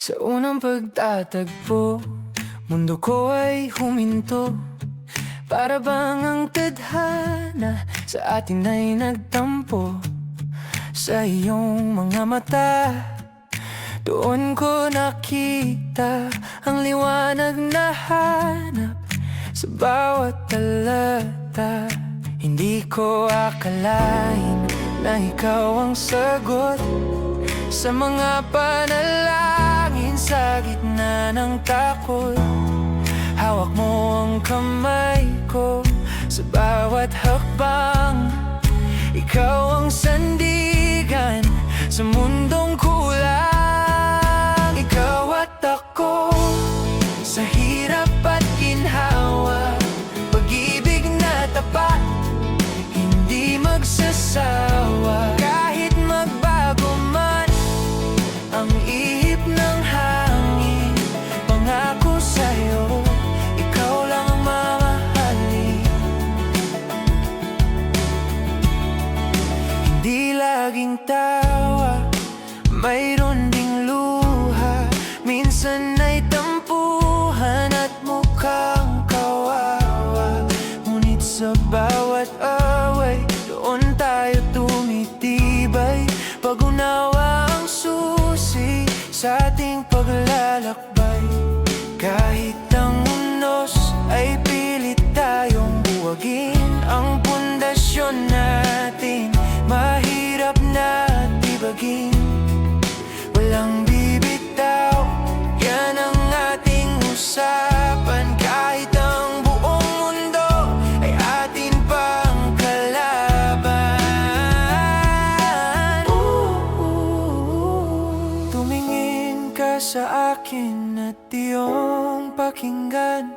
Sa unang pagtatagpo, mundo ko ay huminto. Para bang ang tadhana sa atin ay nagtampo. Sa iyong mga mata, doon ko nakita ang liwanag na hanap sa bawat talata. Hindi ko akalain na ikaw ang sagot sa mga panalangin sa gitna ng takot. Hawak mo ang kamay ko sa bawat hakbang. Ikaw ang sandigan sa mundong kulang. Ikaw at ako sa hirap at ginhawa, pag-ibig na tapat, hindi magsasawa. Kahit magbago man ang ihip ng hangin, pangako sa'yo, ikaw lang ang mamahalin. Hindi laging tawa, mayroon ding luha. Minsan ay tampuhan at mukhang kawawa. Ngunit sa bawat away, doon tayo tumitibay. Pag-unawa ang susi sa ating paglalakbay. Kahit ang unos ay pilit tayong buwagin, ang pundasyon natin mahirap na tibagin. Walang bibitaw, yan ang ating usapan. Kahit ang buong mundo ay atin pang kalaban. Tumingin ka sa akin at iyong pakinggan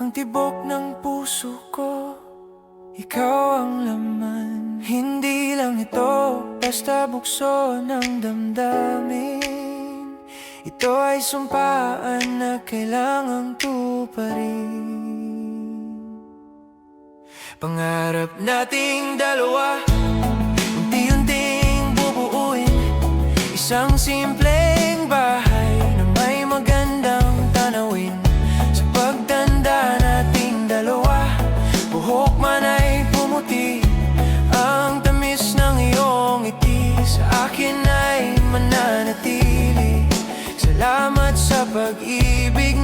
ang tibok ng puso ko. Ikaw ang laman, hindi lang ito basta bukso ng damdamin. Ito ay sumpaan na kailangang tuparin. Pangarap nating dalawa, unti-unting bubuuin isang simpleng bahay na may magandang tanawin. Sa pagtanda nating dalawa, buhok man ay pumuti, ang tamis ng iyong ngiti sa akin ay mananatili. Salamat sa pag-ibig